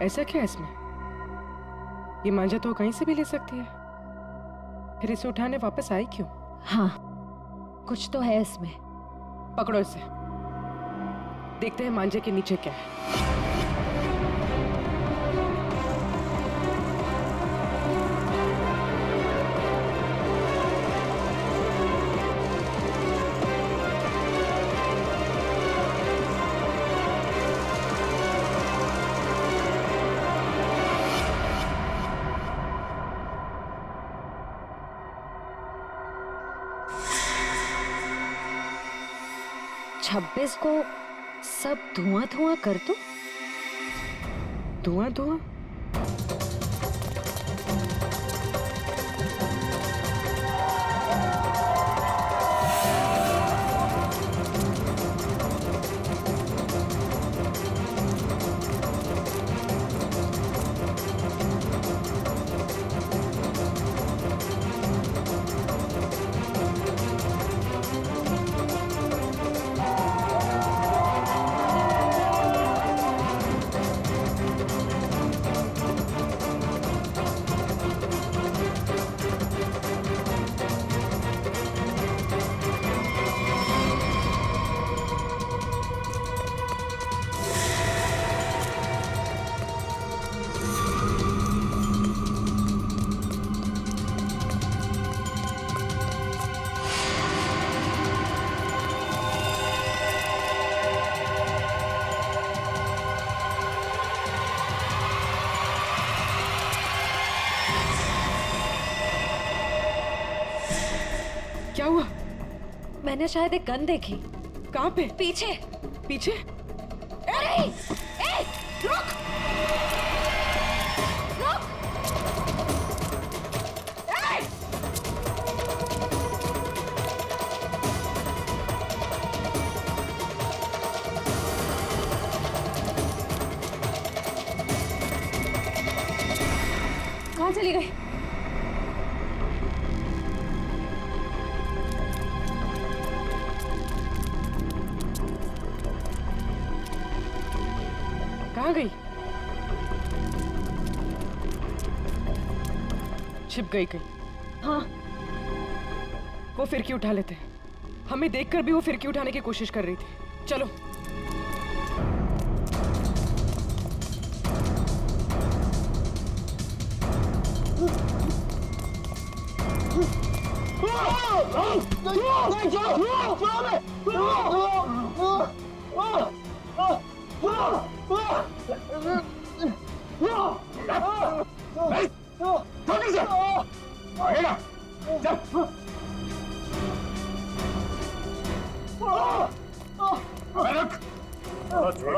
ऐसा क्या है इसमें? ये मांझा तो कहीं से भी ले सकती है, फिर इसे उठाने वापस आई क्यों? हाँ, कुछ तो है इसमें। पकड़ो इसे, देखते हैं मांझे के नीचे क्या है। छब्बीस को सब धुआं धुआं कर दो। धुआं धुआं? क्या हुआ? मैंने शायद एक गन देखी। कहाँ पे? पीछे। पीछे? अरे, ए, रुक! रुक! ए! कहाँ चली गई? कहाँ गई? छिप गई कहीं? हाँ, वो फिरकी उठा लेते हैं। हमें देखकर भी वो फिरकी उठाने की कोशिश कर रही थी। चलो।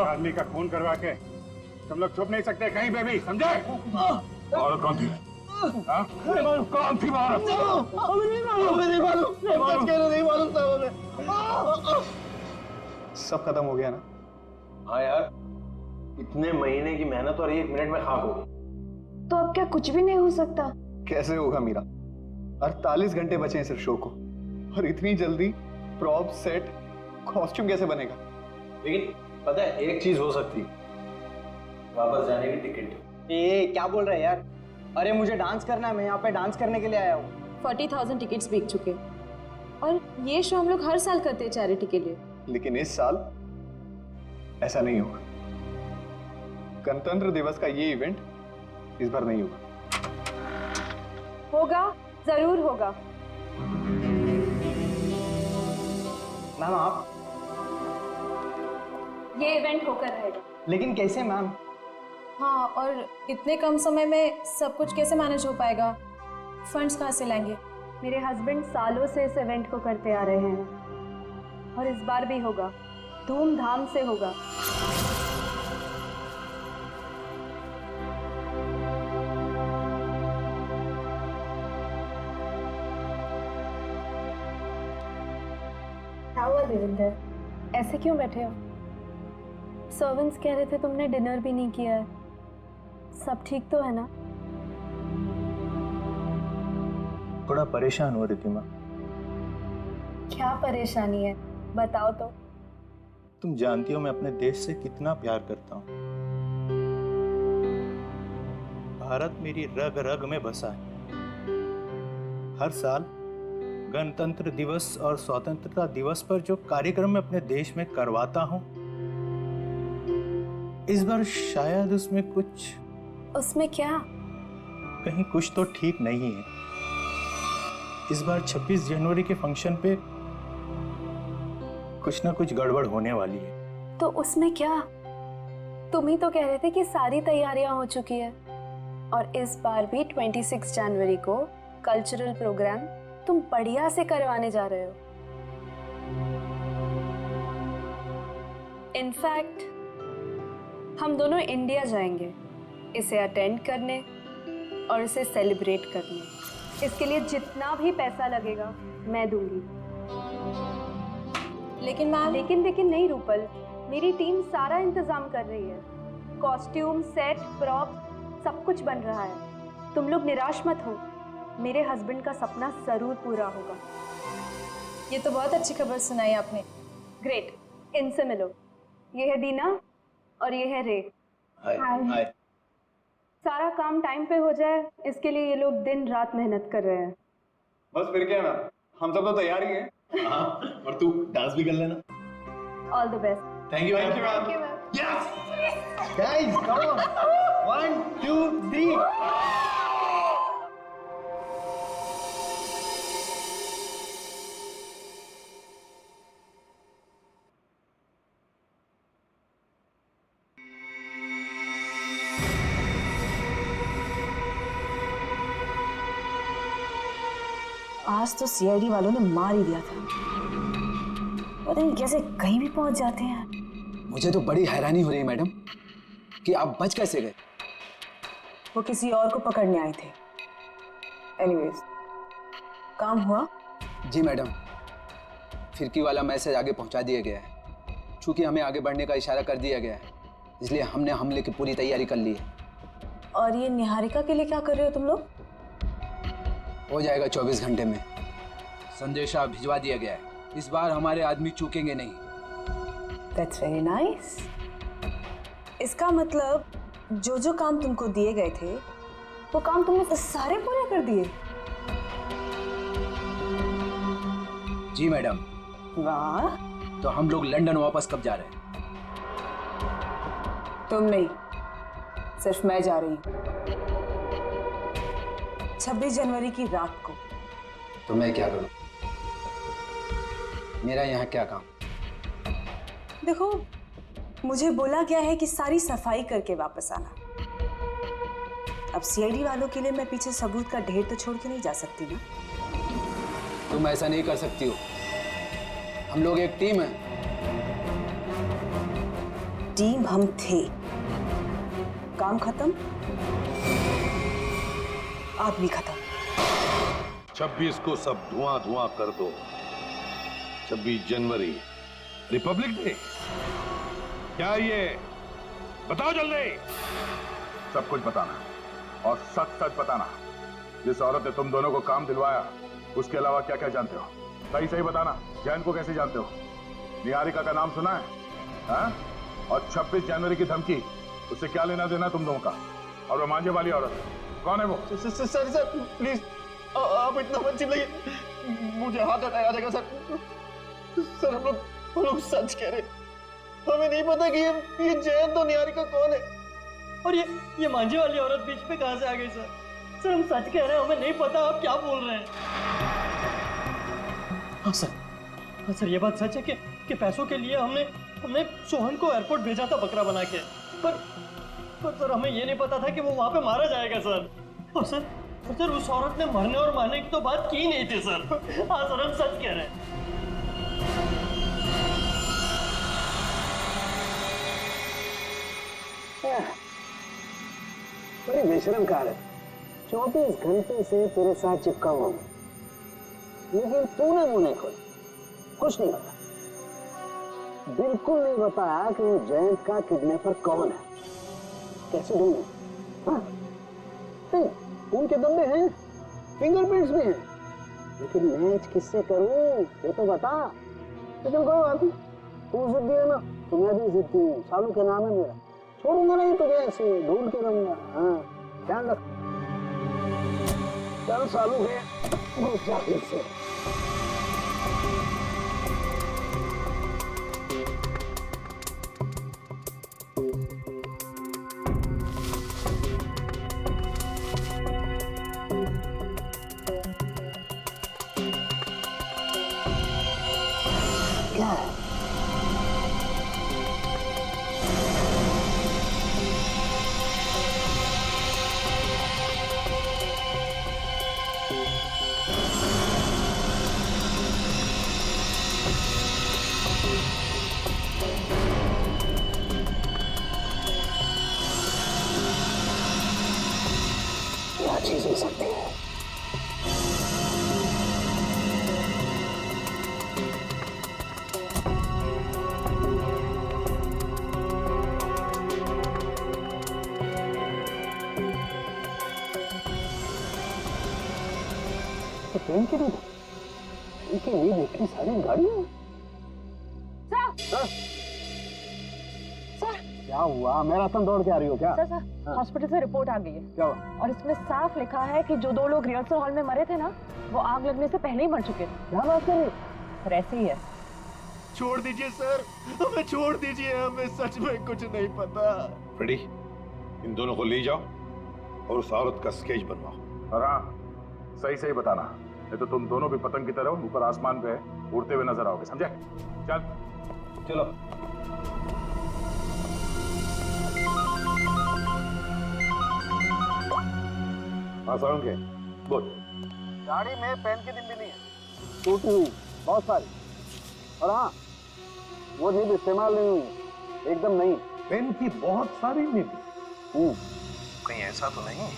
आदमी का खून करवा के तुम लोग छुप नहीं सकते कहीं पे भी, समझे? और कौन थी? कौन थी औरत? सब खत्म हो गया ना? हाँ यार, इतने महीने की मेहनत और 1 मिनट में खाक हो गई। तो अब क्या कुछ भी नहीं हो सकता? कैसे होगा मीरा? 48 घंटे बचे हैं सिर्फ शो को, और इतनी जल्दी प्रॉप सेट कॉस्ट्यूम कैसे बनेगा? लेकिन पता है एक चीज हो सकती, वापस जाने की टिकट। ए क्या बोल रहे हैं यार? अरे मुझे डांस करना है, मैं यहाँ पे डांस करने के लिए आया हूँ। 40,000 टिकट्स बिक चुके और ये शो हम लोग हर साल करते हैं चैरिटी के लिए। लेकिन इस साल ऐसा नहीं होगा। गणतंत्र दिवस का ये इवेंट इस बार नहीं होगा। होगा, जरूर होगा। मैम आप? ये इवेंट होकर रहेगा। लेकिन कैसे मैम? हाँ, और इतने कम समय में सब कुछ कैसे मैनेज हो पाएगा? फंड्स कहाँ से लाएंगे? मेरे हस्बैंड सालों से इस इवेंट को करते आ रहे हैं और इस बार भी होगा, धूमधाम से होगा। क्या हुआ देविंदर, ऐसे क्यों बैठे हो? सर्वेंट्स कह रहे थे तुमने डिनर भी नहीं किया है। सब ठीक तो है ना? थोड़ा परेशान हो रिद्धिमा। क्या परेशानी है, बताओ तो। तुम जानती हो मैं अपने देश से कितना प्यार करता हूँ। भारत मेरी रग रग में बसा है। हर साल गणतंत्र दिवस और स्वतंत्रता दिवस पर जो कार्यक्रम मैं अपने देश में करवाता हूं, इस बार शायद उसमें क्या? कहीं कुछ तो ठीक नहीं है। इस बार 26 जनवरी के फंक्शन पे कुछ ना कुछ गड़बड़ होने वाली है। तो उसमें क्या? तुम ही तो कह रहे थे कि सारी तैयारियां हो चुकी है, और इस बार भी 26 जनवरी को कल्चरल प्रोग्राम तुम बढ़िया से करवाने जा रहे हो। इनफैक्ट हम दोनों इंडिया जाएंगे इसे अटेंड करने और इसे सेलिब्रेट करने। इसके लिए जितना भी पैसा लगेगा मैं दूंगी। लेकिन मैम, लेकिन नहीं रूपल, मेरी टीम सारा इंतजाम कर रही है। कॉस्ट्यूम, सेट, प्रॉप सब कुछ बन रहा है। तुम लोग निराश मत हो, मेरे हस्बैंड का सपना जरूर पूरा होगा। ये तो बहुत अच्छी खबर सुनाई आपने। ग्रेट, इनसे मिलो। ये है दीना और ये है रे। हाय। सारा काम टाइम पे हो जाए, इसके लिए ये लोग दिन रात मेहनत कर रहे हैं। बस फिर क्या ना, हम सब तो तैयार ही हैं। हाँ, और तू डांस भी कर लेना। All the best. Thank you thank you ma'am. Guys come on, 1 2 3। आज तो सीआईडी वालों ने मार ही दिया था। पता नहीं कैसे कहीं भी पहुंच जाते हैं। मुझे तो बड़ी हैरानी हो रही है मैडम कि आप बच कैसे गए। वो किसी और को पकड़ने आए थे। एनीवेज, काम हुआ? जी मैडम, फिरकी वाला मैसेज आगे पहुंचा दिया गया है। चूंकि हमें आगे बढ़ने का इशारा कर दिया गया है, इसलिए हमने हमले की पूरी तैयारी कर ली है। और ये निहारिका के लिए क्या कर रहे हो तुम लोग? हो जाएगा 24 घंटे में। संदेशा भिजवा दिया गया है। इस बार हमारे आदमी चूकेंगे नहीं। That's very nice. इसका मतलब जो जो काम तुमको दिए गए थे वो काम तुमने सारे पूरे कर दिए। जी मैडम। वाह। तो हम लोग लंदन वापस कब जा रहे हैं? तुम नहीं, सिर्फ मैं जा रही हूँ 26 जनवरी की रात को। तो मैं क्या करूं? मेरा यहाँ क्या काम? देखो, मुझे बोला गया है कि सारी सफाई करके वापस आना। अब सीआईडी वालों के लिए मैं पीछे सबूत का ढेर तो छोड़ के नहीं जा सकती ना। तुम ऐसा नहीं कर सकती हो। हम लोग एक टीम है। टीम हम थे, काम खत्म, आदमी खत्म। 26 को सब धुआं धुआं कर दो। 26 जनवरी रिपब्लिक डे। क्या ये? बताओ जल्दी। सब कुछ बताना और सच सच बताना। जिस औरत ने तुम दोनों को काम दिलवाया, उसके अलावा क्या क्या जानते हो? सही सही बताना। जैन को कैसे जानते हो? निहारिका का नाम सुना है? हाँ? और 26 जनवरी की धमकी, उससे क्या लेना देना तुम दोनों का? और वो मांझे वाली औरत कौन है वो? सर प्लीज, आप इतना मत चिल्लाइए, मुझे हाथ अटैक आ जाएगा सर। सर हम लोग सच कह रहे, हमें नहीं पता कि ये जयंत और निहारिका कौन है। और ये मांझे वाली औरत बीच में कहां से आ गई सर? सर हम सच कह रहे हैं, हमें नहीं पता आप क्या बोल रहे हैं। हाँ सर ये बात सच है कि पैसों के लिए हमने सोहन को एयरपोर्ट भेजा था बकरा बना के, पर सर हमें ये नहीं पता था कि वो वहां पे मारा जाएगा सर। और सर उस औरत ने मरने और मारने की तो बात की नहीं थी सर। हाँ सर हम सच कह रहे हैं। बड़ी बेशरम कार है। 24 घंटे से तेरे साथ चिपका हुआ हूं, लेकिन तूने मुंह नहीं खोला, कुछ नहीं बताया, बिल्कुल नहीं बताया कि वो जयंत का किडनैपर कौन है, कैसे ढूंढूं? हाँ, उनके बंदे हैं, फिंगरप्रिंट्स भी हैं, लेकिन मैच किससे करूं ये तो बता। लेकिन कोई बात नहीं, तू जिद्दी है ना तो मैं भी जिद्दी हूँ। सालू के नाम है मेरा, छोड़ूंगा नहीं तुझे ऐसे, ढूंढ के रहूंगा। हाँ ध्यान रख। चल सालू है घुस जा फिर से। क्या है? क्या चीज हो सकती है? तो ट्रेन की नींद, इनकी नींद इतनी सारी गाड़ियां। सर क्या हुआ? मैराथन दौड़ के आ रही हो क्या? सर हॉस्पिटल से रिपोर्ट आ गई है। क्या हुआ? और इसमें साफ लिखा है कि जो 2 लोग रिहर्सल हॉल में मरे थे ना, वो आग लगने से पहले ही मर चुके थे। क्या बात कर रही हो? सर ऐसे ही है। छोड़ दीजिए सर, हमें छोड़ दीजिए, हमें सच में कुछ नहीं पता। फ्रेडी, इन दोनों को ले जाओ और उस औरत का स्केच बनवाओ। और हाँ, सही सही बताना, नहीं तो तुम दोनों भी पतंग की तरह ऊपर आसमान पे उड़ते हुए नजर आओगे, समझे? चल चलो। हाँ सारुण के बोल। गाड़ी में पेन की निब भी नहीं है, टूटी हुई बहुत सारी। और हाँ, वो निब इस्तेमाल नहीं हुई है, एकदम नहीं। पेन की बहुत सारी निब। कहीं ऐसा तो नहीं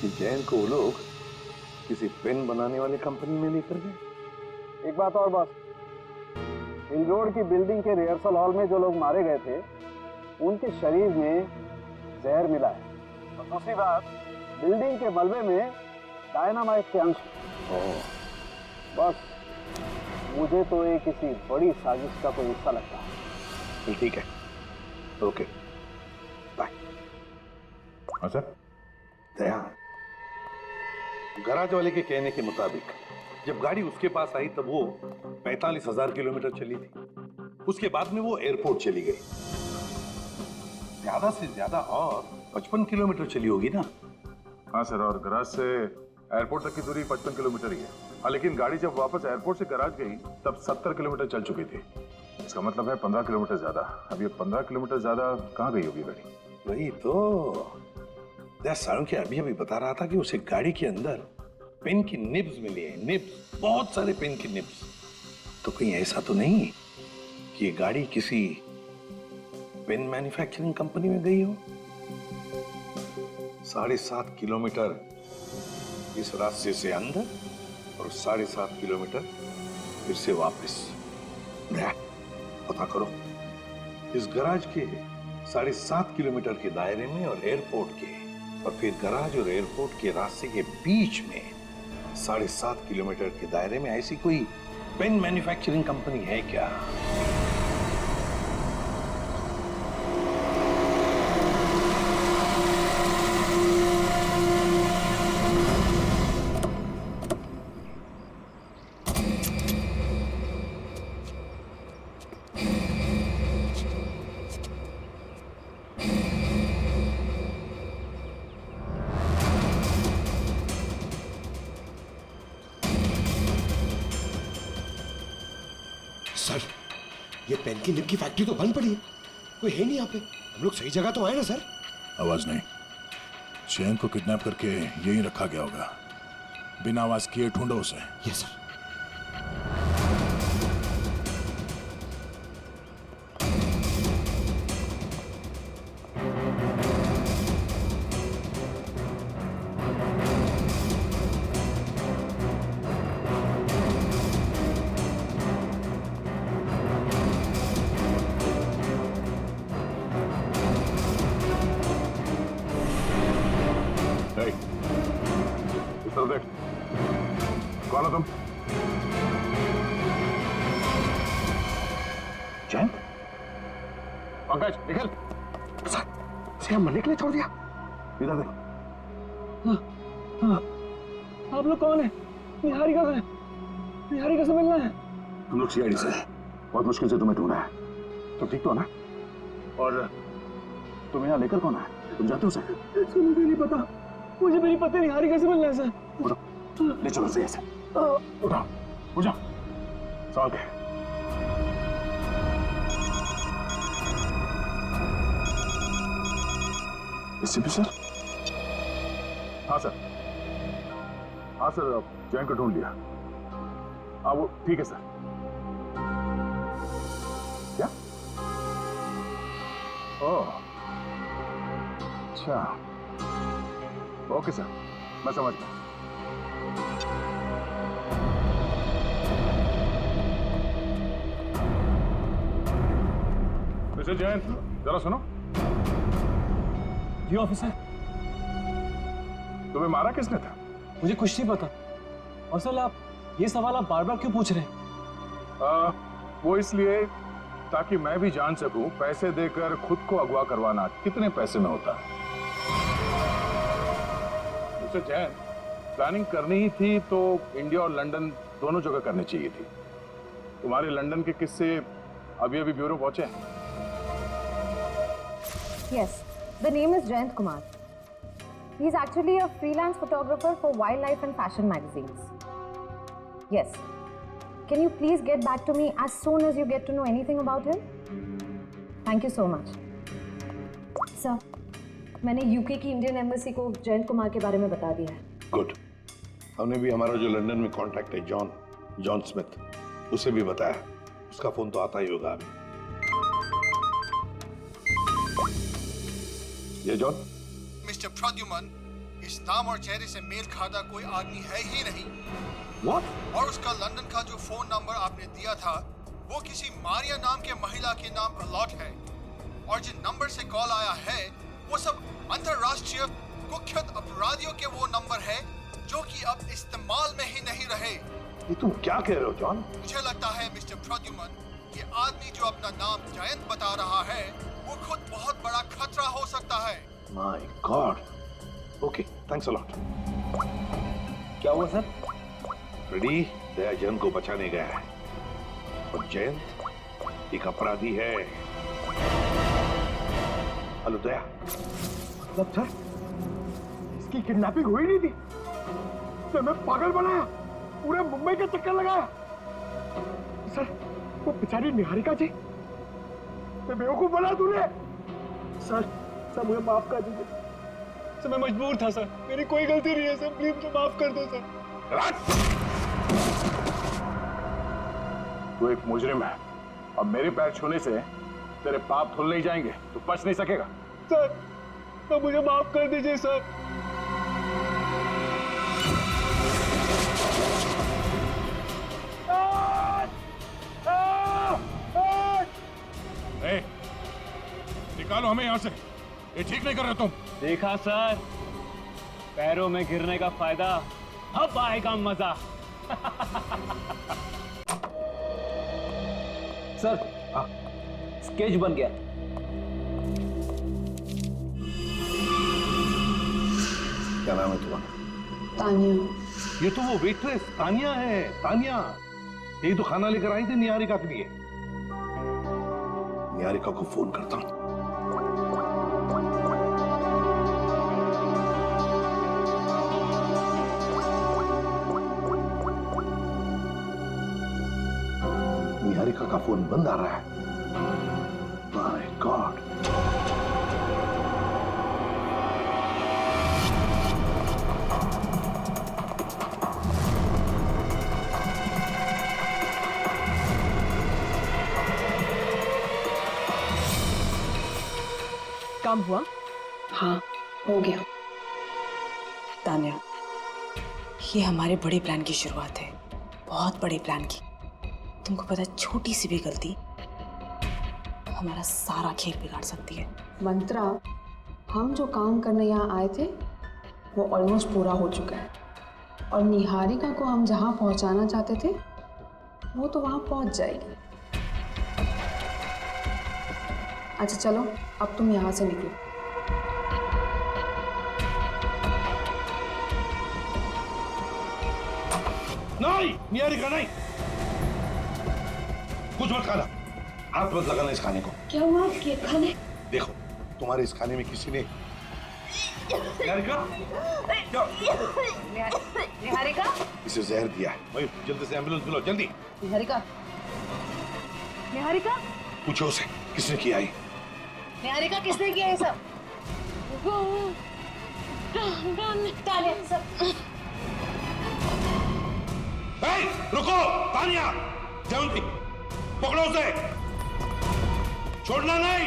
कि जैन को वो लोग किसी पेन बनाने वाली कंपनी में लेकर गए? एक बात और बस, हिल रोड की बिल्डिंग के रिहर्सल हॉल में जो लोग मारे गए थे, उनके शरीर में जहर मिला है। और दूसरी बात, बिल्डिंग के मलबे में डायनामाइट के अंश। बस मुझे तो ये किसी बड़ी साजिश का कोई हिस्सा लगता है। ठीक है, ओके बाय। हाँ सर। दया, गराज वाले के कहने के मुताबिक जब गाड़ी उसके पास आई तब वो 45,000 किलोमीटर चली थी। उसके बाद में वो एयरपोर्ट चली गई। ज्यादा से ज्यादा और 55 किलोमीटर चली होगी ना? हाँ सर, और गराज से एयरपोर्ट तक की दूरी 55 किलोमीटर ही है। हाँ, लेकिन गाड़ी जब वापस एयरपोर्ट से गराज गई तब 70 किलोमीटर चल चुकी थी। इसका मतलब है 15 किलोमीटर ज्यादा। अब ये 15 किलोमीटर ज्यादा कहाँ गई होगी गाड़ी? वही तो सारुण के अभी अभी बता रहा था कि उसे गाड़ी के अंदर पेन की निब्स मिली है। निब्स, बहुत सारे पेन की निब्स। तो कहीं ऐसा तो नहीं कि ये गाड़ी किसी पेन मैन्युफैक्चरिंग कंपनी में गई हो? 7.5 किलोमीटर इस रास्ते से अंदर और 7.5 किलोमीटर फिर से वापस। पता करो, इस गराज के 7.5 किलोमीटर के दायरे में और एयरपोर्ट के, और फिर गराज और एयरपोर्ट के रास्ते के बीच में 7.5 किलोमीटर के दायरे में ऐसी कोई पेन मैन्युफैक्चरिंग कंपनी है क्या? सर, ये पेन की निब की फैक्ट्री तो बंद पड़ी है, कोई है नहीं यहाँ पे। हम लोग सही जगह तो आए ना सर? आवाज नहीं, चैन को किडनैप करके यहीं रखा गया होगा। बिना आवाज किए ढूंढो उसे। Yes sir. देख, कौन हो तुम? जैन? पंकज, निकल। सर, उसे हम मरने के लिए छोड़ दिया। इधर देख, हाँ, आप लोग कौन है? निहारिका से, निहारिका से मिलना है। हम लोग सीआईडी से, बहुत मुश्किल से तुम्हें ढूंढा है। तुम ठीक तो हो ना? और तुम यहाँ लेकर कौन आए? तुम जानते हो सर? मुझे नहीं पता, मुझे मेरी पत्नी निहारिका से मिलना है सर। उठो, ले चलो सही से। उठो, उठ जाओ। सवाल क्या है? SP sir? हाँ सर, हाँ सर, जैन को ढूंढ लिया। हाँ वो ठीक है सर। क्या? ओह, अच्छा, ओके सर, मैं समझ गया। मिस्टर जैन, जरा सुनो। जी ऑफिसर। तुम्हें मारा किसने था? मुझे कुछ नहीं पता। और सर आप ये सवाल आप बार बार क्यों पूछ रहे हैं? वो इसलिए ताकि मैं भी जान सकूं पैसे देकर खुद को अगवा करवाना कितने पैसे में होता है। मिस्टर जैन, प्लानिंग करनी ही थी तो इंडिया और लंदन दोनों जगह करनी चाहिए थी। तुम्हारे लंदन के किस्से अभी अभी ब्यूरो पहुंचे हैं। Yes, the name is Jayant Kumar. He's actually a freelance photographer for wildlife and fashion magazines. Yes. Can you please get back to me as soon as you get to know anything about him? Thank you so much. Sir, मैंने UK की Indian embassy को जयंत कुमार के बारे में बता दिया है। Good. हमने भी हमारा जो लंदन में कॉन्टैक्ट है जॉन स्मिथ, उसे भी बताया। उसका फोन तो आता ही होगा अभी। ये जॉन? मिस्टर प्रद्युमन, इस नाम और चेहरे से मेल खाता कोई आदमी है ही नहीं। What? और उसका लंदन का जो फोन नंबर आपने दिया था वो किसी मारिया नाम के महिला के नाम अलॉट है। और जिन नंबर से कॉल आया है वो सब अंतरराष्ट्रीय कुख्यात अपराधियों के वो नंबर है जो कि अब इस्तेमाल में ही नहीं रहे। ये तुम क्या कह रहे हो जॉन? मुझे लगता है मिस्टर प्रद्युमन, ये आदमी जो अपना नाम जयंत बता रहा है वो खुद बहुत बड़ा खतरा हो सकता है। My God. Okay, thanks a lot. क्या हुआ सर? फ्रेडी दया जयंत को बचाने गया है और जयंत एक अपराधी है। हेलो दया। मतलब सर, इसकी किडनैपिंग हुई नहीं थी तो मैं पागल बनाया, पूरे मुंबई का चक्कर लगाया। सर, वो बेचारी निहारिका जी, मैं बेवकूफ बना तूने। सर मुझे माफ कर दीजिए सर, मैं मजबूर था सर, मेरी कोई गलती नहीं है सर, प्लीज मुझे माफ कर दो सर। तू एक मुजरिम है और मेरे पैर छूने से तेरे पाप धुल नहीं जाएंगे, तू बच नहीं सकेगा। सर मुझे माफ कर दीजिए सर। निकालो हमें यहाँ से, ये ठीक नहीं कर रहे तुम। देखा सर, पैरों में गिरने का फायदा, अब आएगा मजा। सर, स्केच बन गया। क्या नाम है तुम्हारा? तानिया। ये तो वो वेट्रेस तानिया है। तानिया यही तो खाना लेकर आई थी निहारिका के लिए। निहारिका को फोन करता हूं। निहारिका का फोन बंद आ रहा है। My God. काम हुआ? हाँ, हो गया। तान्या, ये हमारे बड़े प्लान की शुरुआत है, बहुत बड़े प्लान की। तुमको पता है, छोटी सी भी गलती हमारा सारा खेल बिगाड़ सकती है। मंत्रा, हम जो काम करने यहाँ आए थे वो ऑलमोस्ट पूरा हो चुका है और निहारिका को हम जहाँ पहुँचाना चाहते थे वो तो वहाँ पहुँच जाएगी। अच्छा चलो, अब तुम यहाँ से निकलो। नहीं, निहारिका नहीं। कुछ मत खाना, हाथ मत लगाना इस खाने को। क्या हुआ आपके खाने? देखो, तुम्हारे इस खाने में किसी ने निहारिका, निहारिका, इसे जहर दिया है। भाई जल्दी से एम्बुलेंस बुलाओ, जल्दी। निहारिका, निहारिका, पूछो उसे किसने किया है। निहारिका, किसने किया ये सब? तानिया, सब। रुको, तानिया, जयंती, पकड़ो उसे, छोड़ना नहीं।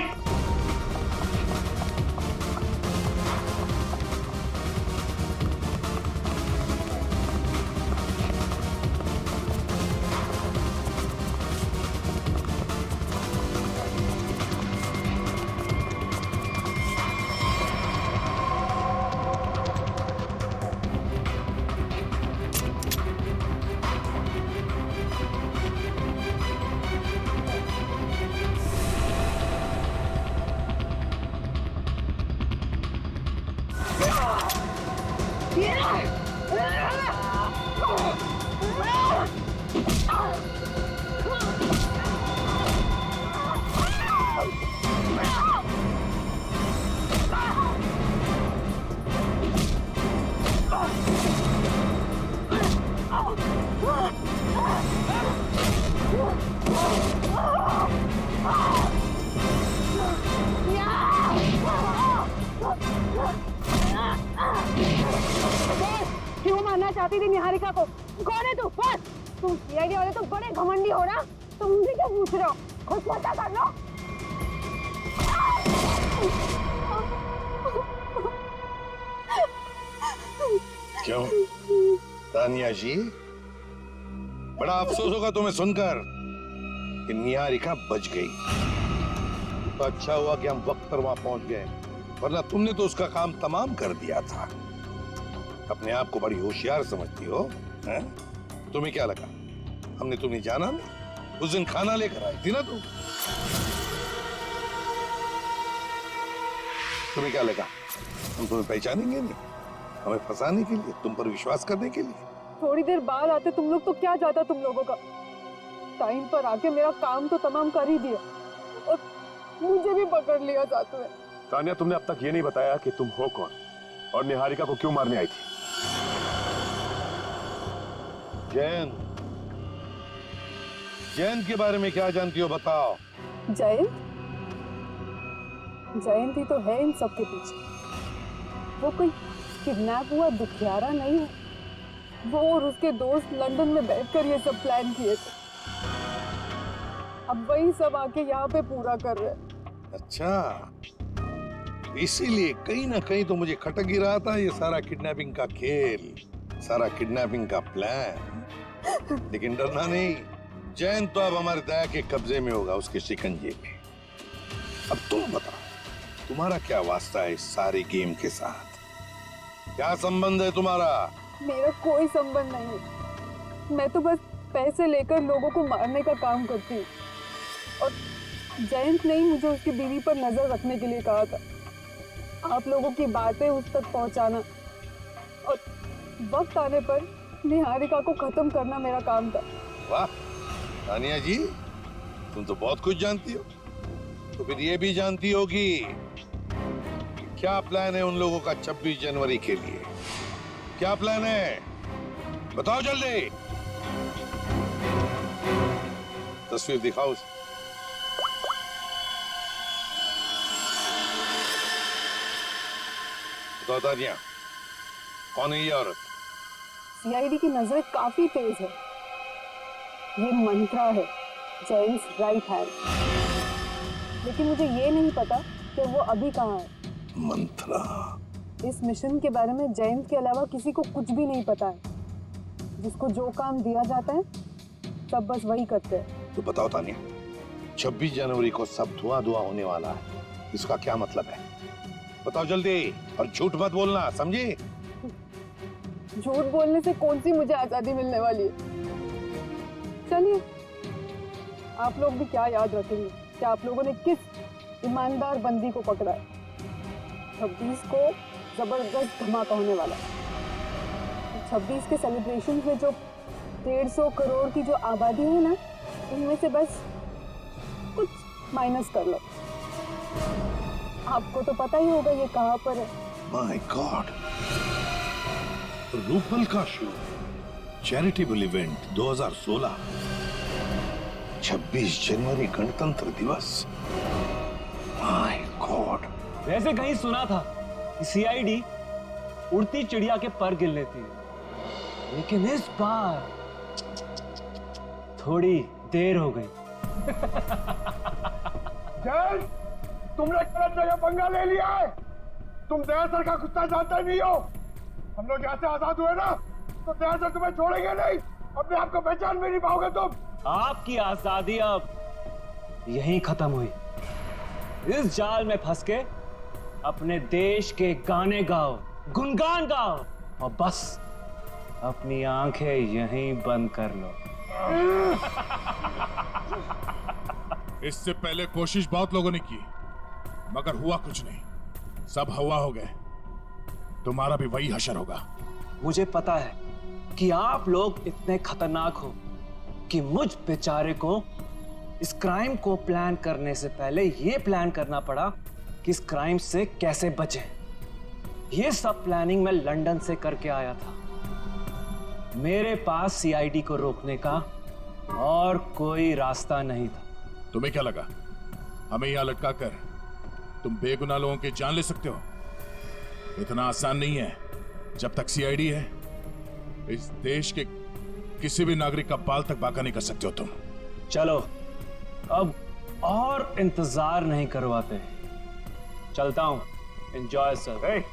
क्यों मारना चाहती थी निहारिका को? कौन है तू? तुम सीआईडी वाले तो बड़े घमंडी हो ना। तुम मुझे क्या पूछ रहे हो? खुद पता कर लो। क्यों तानिया जी, बड़ा अफसोस होगा तुम्हें सुनकर कि निहारिका बच गई। तो अच्छा हुआ कि हम वक्त पर वहां पहुंच गए, वरना तुमने तो उसका काम तमाम कर दिया था। अपने आप को बड़ी होशियार समझती हो, हैं? तुम्हें क्या लगा हमने तुम्हें जाना नहीं? उस दिन खाना लेकर आई थी ना तुम। तुम्हें क्या लगा हम तुम्हें पहचानेंगे नहीं? हमें फंसाने के लिए, तुम पर विश्वास करने के लिए। थोड़ी देर बाद आते तुम लोग तो क्या जाता तुम लोगों का। टाइम पर आके मेरा काम तो तमाम कर ही दिया और मुझे भी पकड़ लिया जाते हुए। तानिया, तुमने अब तक ये नहीं बताया कि तुम हो कौन और निहारिका को क्यों मारने आई थी। जयंत, जयंत के बारे में क्या जानती हो बताओ। जयंत? जयंत ही तो है इन सब के पीछे। वो कोई किडनैप हुआ दुखियारा नहीं है। वो और उसके दोस्त लंदन में बैठकर ये सब प्लान किए थे। अब वही सब आके यहाँ पे पूरा कर रहे हैं। अच्छा, इसीलिए कहीं ना कहीं तो मुझे खटक ही रहा था ये सारा किडनैपिंग का खेल, सारा किडनैपिंग का प्लान। लेकिन डरना नहीं, जयंत तो अब हमारे दया के कब्जे में होगा, उसके शिकंजे में। अब तुम बताओ, तुम्हारा क्या वास्ता है इस सारे गेम के साथ? क्या संबंध है तुम्हारा? मेरा कोई संबंध नहीं है। मैं तो बस पैसे लेकर लोगों को मारने का काम करती हूँ। और जयंत ने ही मुझे उसकी बीवी पर नजर रखने के लिए कहा था। आप लोगों की बातें उस तक पहुंचाना और वक्त आने पर निहारिका को खत्म करना मेरा काम था। वाह तानिया जी, तुम तो बहुत कुछ जानती हो। तो फिर ये भी जानती होगी क्या प्लान है उन लोगों का 26 जनवरी के लिए? क्या प्लान है बताओ जल्दी। तस्वीर दिखाओ उसे। बताओ तानिया, कौन है ये औरत? सीआईडी की नजर काफी तेज है। ये मंत्रा है, जेम्स राइट हैंड। लेकिन मुझे ये नहीं पता कि वो अभी कहाँ है। मंत्रा? इस मिशन के बारे में जेम्स के अलावा किसी को कुछ भी नहीं पता है। जिसको जो काम दिया जाता है सब बस वही करते हैं। तो बताओ तानिया, 26 जनवरी को सब धुआं धुआं होने वाला है, इसका क्या मतलब है? बताओ जल्दी, और झूठ मत बोलना, समझी? झूठ बोलने से कौन सी मुझे आजादी मिलने वाली है? चलिए, आप लोग भी क्या याद रखेंगे कि आप लोगों ने किस ईमानदार बंदी को पकड़ा है। 26 को जबरदस्त धमाका होने वाला है। 26 के सेलिब्रेशन में जो 150 करोड़ की जो आबादी है ना, उनमें से बस कुछ माइनस कर लो। आपको तो पता ही होगा ये कहाँ पर है। माय गॉड, रूपल का शो, चैरिटेबल इवेंट 2016, 26 जनवरी गणतंत्र दिवस। My God. वैसे कहीं सुना था कि सीआईडी उड़ती चिड़िया के पर गिन लेती है, लेकिन इस बार थोड़ी देर हो गई। जैन, तुमने गलत जगह पंगा ले लिया है। तुम दया सर का गुस्सा जानते नहीं हो। हम लोग यहाँ से आजाद हुए ना, तो दया सर तुम्हें छोड़ेंगे नहीं। अपने आप को पहचान भी नहीं पाओगे तुम। आपकी आजादी अब यहीं खत्म हुई। इस जाल में फंस के अपने देश के गाने गाओ, गुनगान गाओ और बस अपनी आंखें यहीं बंद कर लो। इससे पहले कोशिश बहुत लोगों ने की, मगर हुआ कुछ नहीं। सब हवा हो गए। तुम्हारा भी वही हशर होगा। मुझे पता है कि आप लोग इतने खतरनाक हो कि मुझ बेचारे को इस क्राइम को प्लान करने से पहले यह प्लान करना पड़ा कि इस क्राइम से कैसे बचें। यह सब प्लानिंग मैं लंदन से करके आया था। मेरे पास सीआईडी को रोकने का और कोई रास्ता नहीं था। तुम्हें क्या लगा हमें यहां लटका कर तुम बेगुनाह लोगों की जान ले सकते हो? इतना आसान नहीं है। जब तक सीआईडी है, इस देश के किसी भी नागरिक का बाल तक बाका नहीं कर सकते हो तुम। चलो अब और इंतजार नहीं करवाते, चलता हूं। Enjoy sir.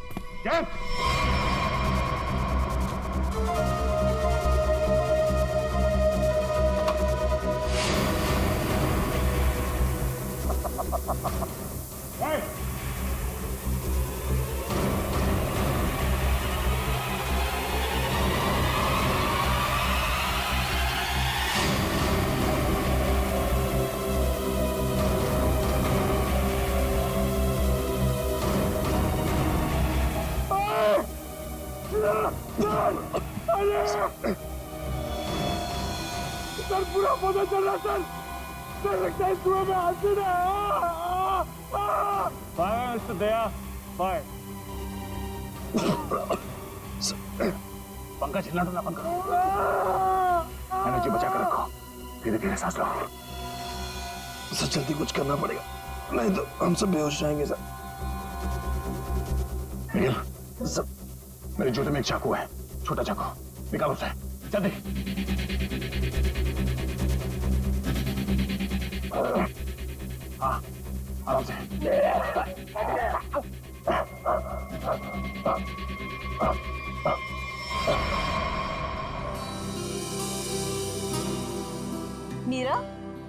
सर पूरा पता चल रहा सर। सर लगता है कुएं में हासिल है। फायर मिस्टर दया, फायर। पंखा झेलना तो ना पंखा। एनर्जी बचा कर रखो, धीरे धीरे सांस लो। सर जल्दी कुछ करना पड़ेगा, नहीं तो हम सब बेहोश जाएंगे सर। सर मेरे जूते में एक चाकू है, छोटा चाकू, निकालो उसे जल्दी। हाँ आराम से। मीरा,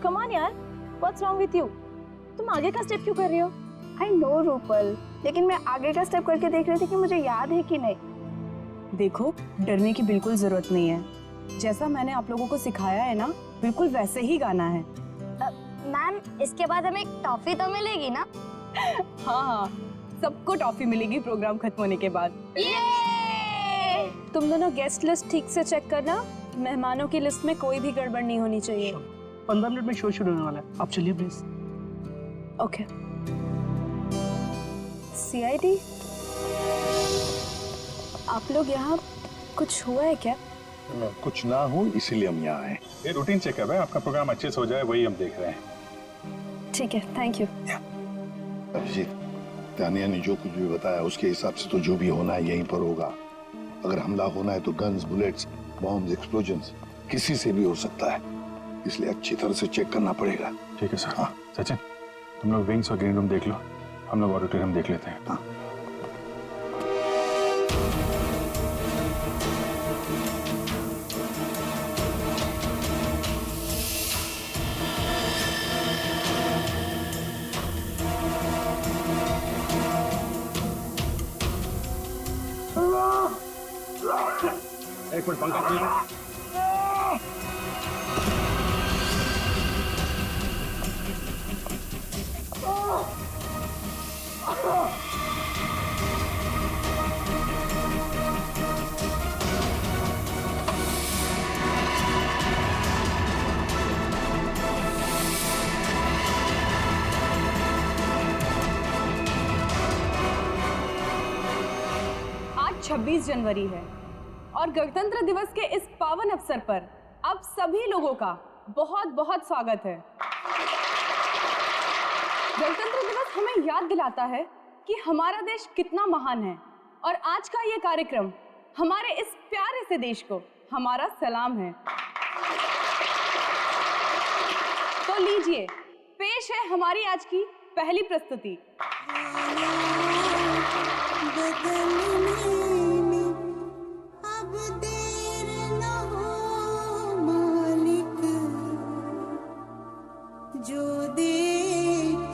कम ऑन यार, व्हाट्स रॉन्ग विथ यू? तुम आगे का स्टेप क्यों कर रही हो? आई नो रूपल, लेकिन मैं आगे का स्टेप करके देख रही थी कि मुझे याद है कि नहीं। देखो, डरने की बिल्कुल जरूरत नहीं है। जैसा मैंने आप लोगों को सिखाया है ना, बिल्कुल वैसे ही गाना है। मैम, इसके बाद हमें टॉफी तो मिलेगी ना? हाँ, सबको टॉफी मिलेगी प्रोग्राम खत्म होने के बाद। तुम दोनों गेस्ट लिस्ट ठीक से चेक करना। मेहमानों की लिस्ट में कोई भी गड़बड़ नहीं होनी चाहिए। 15 मिनट में शो शुरू होने वाला है, आप चलिए प्लीज। ओके। सीआईडी, आप लोग यहाँ, कुछ हुआ है क्या? कुछ ना हो इसीलिए हम यहाँ आए। ये रूटीन चेकअप है, आपका प्रोग्राम अच्छे से हो जाए वही हम देख रहे हैं। ठीक है, थैंक यू। अभिजीत, तानिया ने जो कुछ भी बताया उसके हिसाब से तो जो भी होना है यहीं पर होगा। अगर हमला होना है तो गन्स, बुलेट्स, बॉम्ब्स, एक्सप्लोजन्स किसी से भी हो सकता है, इसलिए अच्छी तरह से चेक करना पड़ेगा। ठीक है सर। हाँ सचिन, तुम लोग विंग्स और ग्रीन रूम देख लो, हम लोग ऑडिटोरियम देख लेते हैं। हाँ। एक मिनट पंखा खोलना। 26 जनवरी है और गणतंत्र दिवस के इस पावन अवसर पर आप सभी लोगों का बहुत बहुत स्वागत है। गणतंत्र दिवस हमें याद दिलाता है कि हमारा देश कितना महान है और आज का ये कार्यक्रम हमारे इस प्यारे से देश को हमारा सलाम है। तो लीजिए, पेश है हमारी आज की पहली प्रस्तुति। जो दे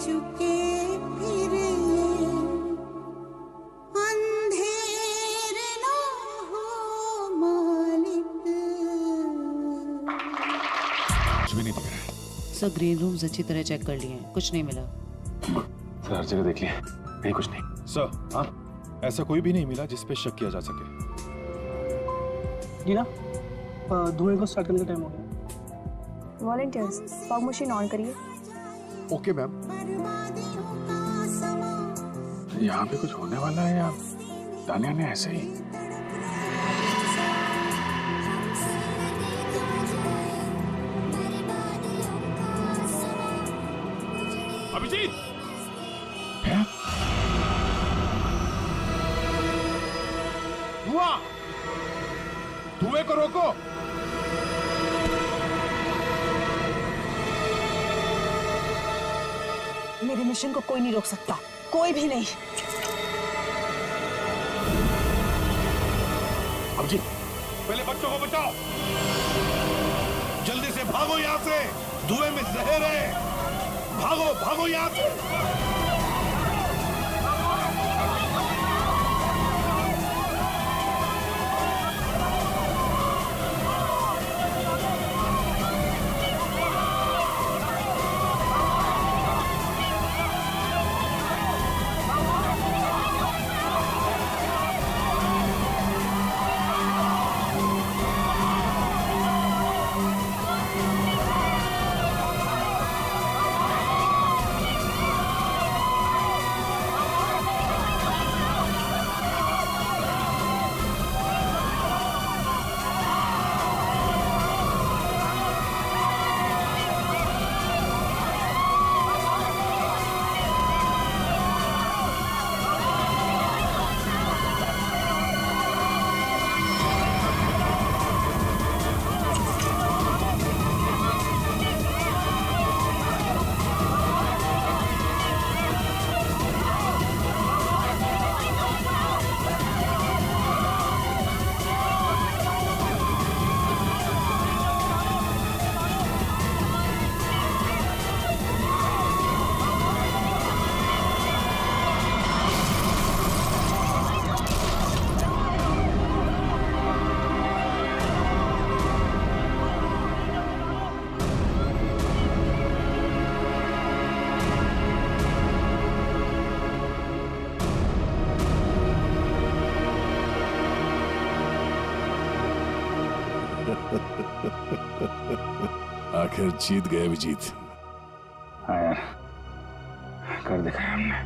चुके फिर अंधेर न हो मालिक। कुछ भी नहीं दिख रहा है। सब ग्रीन रूम्स अच्छी तरह चेक कर लिए हैं, कुछ नहीं मिला। सर हर जगह देख लिया, कहीं कुछ नहीं। सर हाँ, ऐसा कोई भी नहीं मिला जिस पे शक किया जा सके। नीना, धुएं को स्टार्ट करने का टाइम हो गया। वॉलंटियर्स, फॉग मशीन ऑन करिए। Okay ma'am. यहाँ पे कुछ होने वाला है या तानिया ने ऐसे ही? अभिजीत, धुआं, धुएं को रोको। मेरे मिशन को कोई नहीं रोक सकता, कोई भी नहीं। अभिजीत, पहले बच्चों को बचाओ, जल्दी से भागो यहाँ से, धुएं में जहर है, भागो भागो यहाँ से। आखिर जीत गए अभिजीत। हाँ यार, कर दिखाया हमने।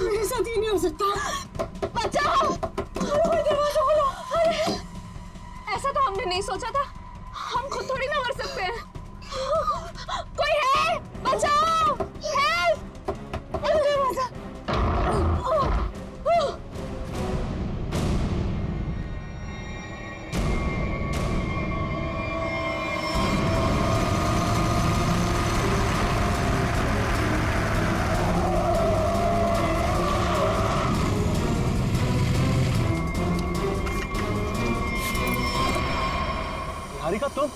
मेरे साथ ये नहीं हो सकता। बचाओ! दरवाजा खोलो! अरे, ऐसा तो हमने नहीं सोचा था। हम खुद थोड़ी ना मर सकते हैं। कोई है? बचाओ! हेल्प! दरवाजा! हारिका तुम?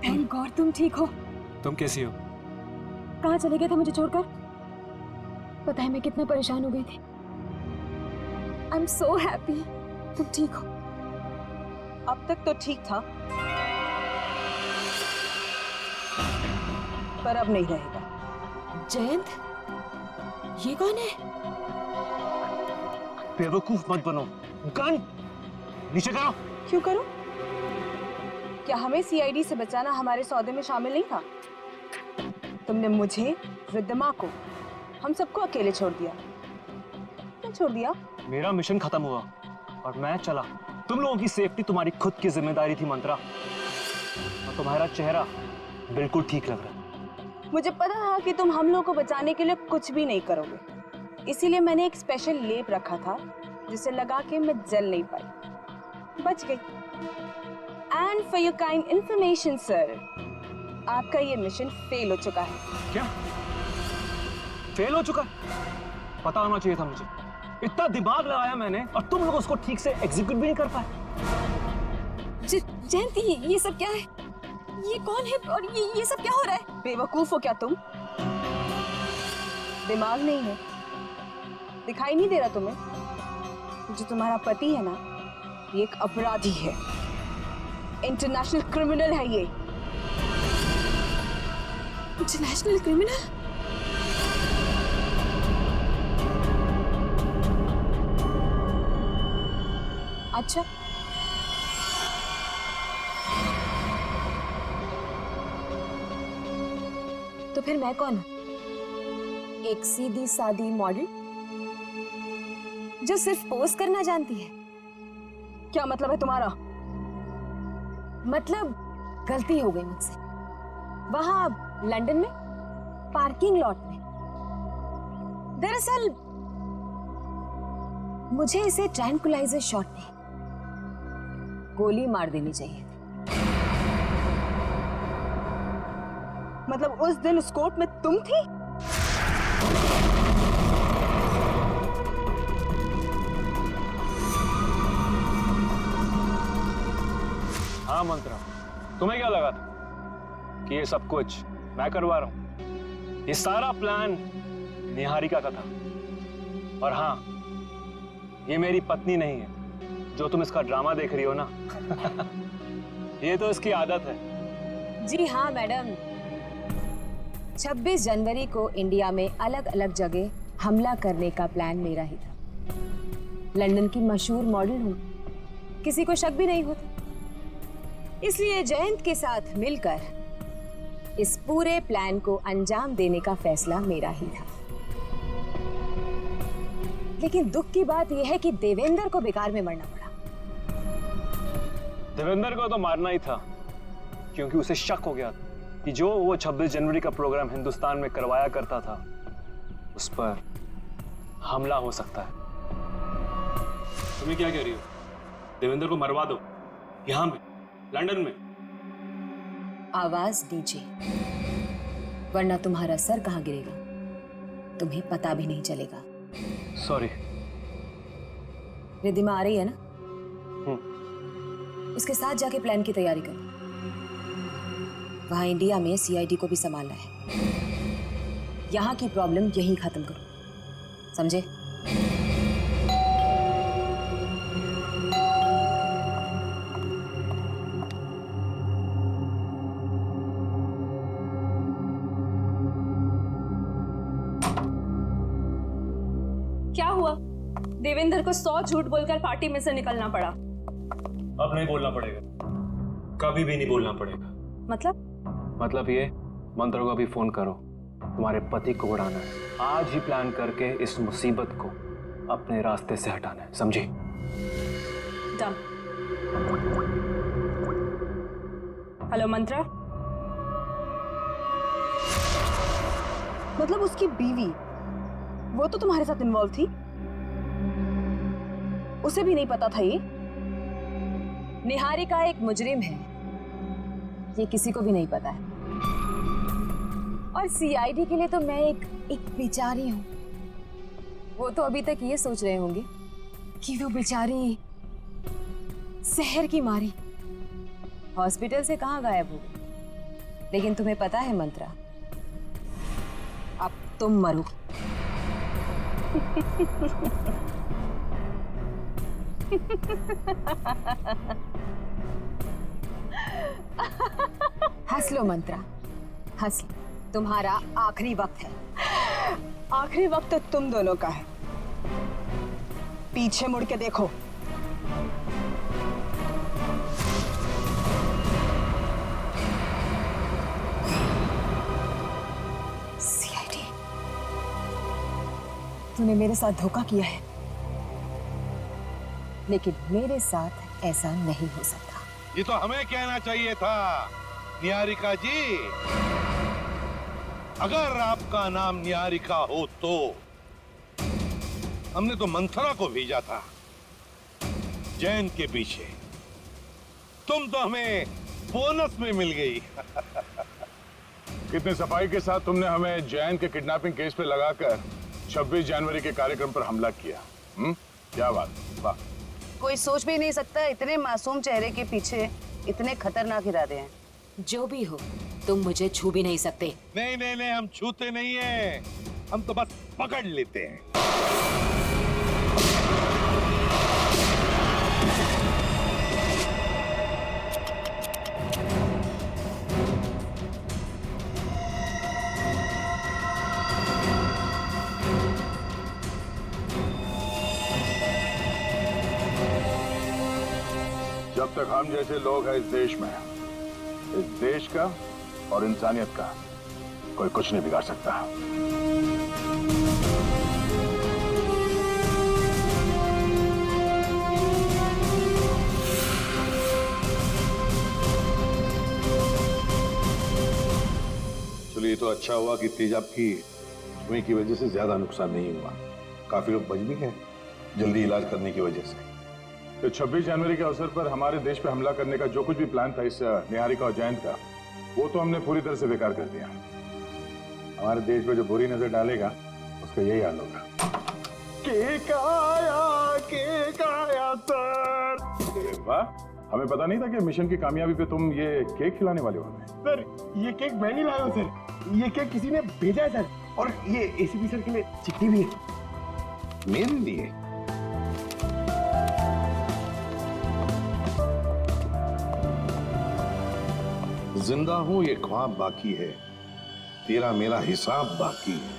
थैंक गॉड तुम ठीक हो। तुम कैसी हो? कहाँ चले गए थे मुझे छोड़कर? पता है मैं कितना परेशान हो गई थी। आई एम सो हैप्पी तुम ठीक हो। अब तक तो ठीक था, पर अब नहीं रहेगा। जयंत ये कौन है? बेवकूफ मत बनो। गन नीचे करो। क्यों करो? क्या हमें सीआईडी से बचाना हमारे सौदे में शामिल नहीं था? तुमने मुझे, रिद्धिमा को, हम सबको अकेले छोड़ दिया। क्यों छोड़ दिया? मेरा मिशन खत्म हुआ और मैं चला। तुम लोगों की सेफ्टी तुम्हारी खुद की जिम्मेदारी थी मंत्रा, और तुम्हारा चेहरा बिल्कुल ठीक लग रहा है। मुझे पता था कि तुम हम लोगों को बचाने के लिए कुछ भी नहीं करोगे, इसीलिए मैंने एक स्पेशल लेप रखा था जिसे लगा के मैं जल नहीं पाई, बच गई। And for your kind information sir, आपका ये मिशन फेल हो चुका है। क्या फेल हो चुका? पता होना चाहिए था मुझे। इतना दिमाग लगाया मैंने और तुम लोग उसको ठीक से एग्जीक्यूट भी नहीं कर पाए। जयंती, ये सब क्या है? ये कौन है और ये सब क्या हो रहा है? बेवकूफ हो क्या तुम? दिमाग नहीं है? दिखाई नहीं दे रहा तुम्हें? जो तुम्हारा पति है ना, ये एक अपराधी है, इंटरनेशनल क्रिमिनल है ये। International criminal? अच्छा, तो फिर मैं कौन हूं? एक सीधी सादी मॉडल जो सिर्फ पोज करना जानती है? क्या मतलब है तुम्हारा? मतलब गलती हो गई मुझसे वहां लंदन में पार्किंग लॉट में। दरअसल मुझे इसे ट्रैंकुलाइजर शॉट में गोली मार देनी चाहिए। मतलब उस दिन उस कोर्ट में तुम थी? हाँ मंत्रा, तुम्हें क्या लगा था कि ये सब कुछ मैं करवा रहा हूं? ये सारा प्लान निहारिका का था। और हाँ, ये मेरी पत्नी नहीं है जो तुम इसका ड्रामा देख रही हो ना। ये तो इसकी आदत है। जी हाँ मैडम, 26 जनवरी को इंडिया में अलग अलग जगह हमला करने का प्लान मेरा ही था। लंदन की मशहूर मॉडल हूँ, किसी को शक भी नहीं होता। इसलिए जयंत के साथ मिलकर इस पूरे प्लान को अंजाम देने का फैसला मेरा ही था। लेकिन दुख की बात यह है कि देवेंद्र को बेकार में मरना पड़ा। देवेंद्र को तो मारना ही था, क्योंकि उसे शक हो गया कि जो वो 26 जनवरी का प्रोग्राम हिंदुस्तान में करवाया करता था, उस पर हमला हो सकता है। तुम्हें क्या कह रही हो? देवेंद्र को मरवा दो, यहां में, लंदन में। आवाज दीजिए, वरना तुम्हारा सर कहां गिरेगा तुम्हें पता भी नहीं चलेगा। सॉरी। रिद्धिमा आ रही है ना? उसके साथ जाके प्लान की तैयारी करो। वहां इंडिया में सीआईडी को भी संभालना है। यहां की प्रॉब्लम यहीं खत्म करो, समझे? क्या हुआ? देवेंद्र को 100 झूठ बोलकर पार्टी में से निकलना पड़ा। अब नहीं बोलना पड़ेगा, कभी भी नहीं बोलना पड़ेगा। मतलब ये, मंत्रा को अभी फोन करो, तुम्हारे पति को उड़ाना है। आज ही प्लान करके इस मुसीबत को अपने रास्ते से हटाना है, समझी? डन। हेलो मंत्रा। मतलब उसकी बीवी, वो तो तुम्हारे साथ इन्वॉल्व थी? उसे भी नहीं पता था ये? निहारिका एक मुजरिम है, ये किसी को भी नहीं पता है। और सीआईडी के लिए तो मैं एक बेचारी हूं। वो तो अभी तक ये सोच रहे होंगे कि वो बेचारी शहर की मारी हॉस्पिटल से कहां गायब हो गई। लेकिन तुम्हें पता है मंत्रा, अब तुम मरो। हंस लो मंत्रा, हंस लो, तुम्हारा आखिरी वक्त है। आखिरी वक्त तुम दोनों का है। पीछे मुड़ के देखो। सीआईडी, तूने मेरे साथ धोखा किया है, लेकिन मेरे साथ ऐसा नहीं हो सकता। ये तो हमें कहना चाहिए था निहारिका जी। अगर आपका नाम निहारिका हो तो हमने तो मंथरा को भेजा था जैन के पीछे। तुम तो हमें बोनस में मिल गई। कितने सफाई के साथ तुमने हमें जैन के किडनैपिंग केस पे लगाकर 26 जनवरी के कार्यक्रम पर हमला किया। क्या बात, वाह। कोई सोच भी नहीं सकता इतने मासूम चेहरे के पीछे इतने खतरनाक इरादे हैं। जो भी हो, तुम मुझे छू भी नहीं सकते। नहीं नहीं नहीं, हम छूते नहीं हैं, हम तो बस पकड़ लेते हैं। जब तक हम जैसे लोग हैं इस देश में, इस देश का और इंसानियत का कोई कुछ नहीं बिगाड़ सकता। चलिए, ये तो अच्छा हुआ कि तेजाब की धुएं की वजह से ज्यादा नुकसान नहीं हुआ। काफी लोग बच भी गए जल्दी इलाज करने की वजह से। तो 26 जनवरी के अवसर पर हमारे देश पे हमला करने का जो कुछ भी प्लान था इस निहारिका और जयंत का, वो तो हमने पूरी तरह से बेकार कर दिया। हमारे देश पे जो बुरी नजर डालेगा उसका यही हाल होगा। केक आया सर। अरे वाह, हमें पता नहीं था कि मिशन की कामयाबी पे तुम ये केक खिलाने वाले हो हमें। सर, ये केक मैं नहीं लाया हूं सर, ये केक किसी ने भेजा है सर, और ये एसीपी सर के लिए चिट्ठी भी है। मेरे लिए? जिंदा हूं ये ख्वाब बाकी है, तेरा मेरा हिसाब बाकी है।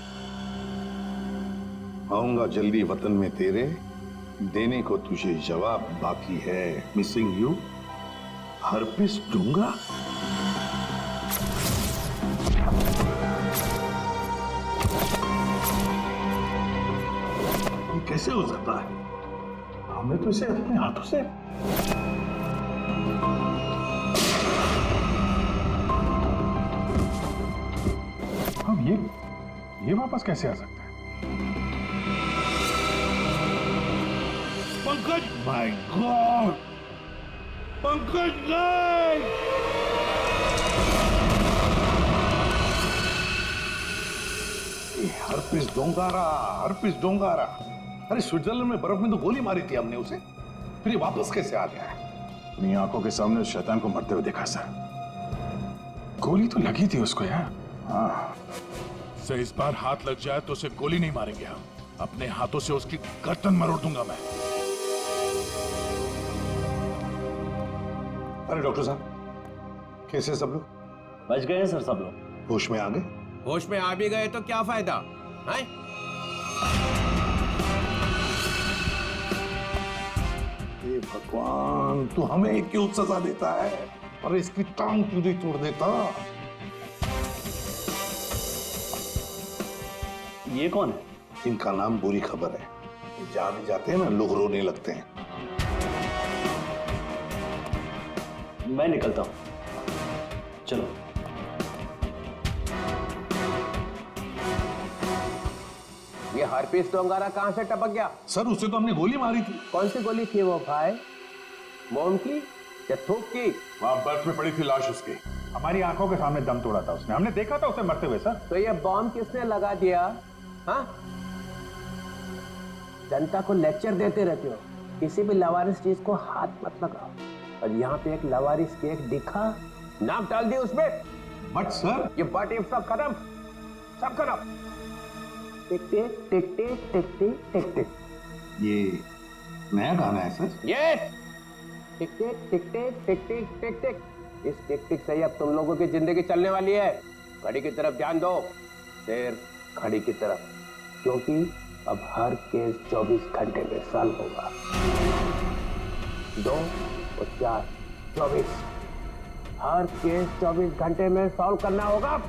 आऊंगा जल्दी वतन में तेरे, देने को तुझे जवाब बाकी है। मिसिंग यू, हर्पिस दूंगा। ये कैसे हो सकता है? हमने तो इसे अपने हाथों से ये वापस कैसे आ सकता है? पंकज, माय गॉड, पंकज नहीं! हर्पिस डोंगारा, हर्पिस डोंगारा। अरे स्विट्जरलैंड में बर्फ में तो गोली मारी थी हमने उसे, फिर ये वापस कैसे आ गया? अपनी आंखों के सामने उस शैतान को मरते हुए देखा सर। गोली तो लगी थी उसको यार। हाँ, से इस बार हाथ लग जाए तो उसे गोली नहीं मारेंगे हम, अपने हाथों से उसकी गर्दन मरोड़ दूंगा मैं। अरे डॉक्टर साहब, कैसे सब लोग? बच गए सर सब लोग। होश में आ गए? होश में आ भी गए तो क्या फायदा है? हे भगवान, तू हमें क्यों सजा देता है? और इसकी टांग क्यों नहीं तोड़ देता? ये कौन है? इनका नाम बुरी खबर है। जहां भी जाते हैं ना, लोग रोने लगते हैं। मैं निकलता हूं, चलो। ये हरपीस डोंगारा कहां से टपक गया? सर, उसे तो हमने गोली मारी थी। कौन सी गोली थी वो भाई? मोम की या थूक की? वहां बर्फ में पड़ी थी लाश उसकी, हमारी आंखों के सामने दम तोड़ा था उसने, हमने देखा था उसे मरते हुए सर। तो ये बॉम्ब किसने लगा दिया? हाँ, जनता को लेक्चर देते रहते हो, किसी भी लवारिस चीज को हाथ मत लगाओ। और यहाँ पे एक लवारिस केक दिखा, नाम डाल दिया उसमें। बट सर, ये बट इफ सब खत्म, सब खत्म। टिक टिक टिक टिक टिक टिक टिक टिक। ये नया गाना है सर? यस, टिक टिक टिक टिक टिक टिक टिक टिक। इस टिक टिक से ही अब तुम लोगों की जिंदगी चलने वाली है। घड़ी की तरफ ध्यान दो, शेर घड़ी की तरफ। क्योंकि अब हर केस 24 घंटे में सॉल्व होगा। 2 और 4 24 हर केस 24 घंटे में सॉल्व करना होगा।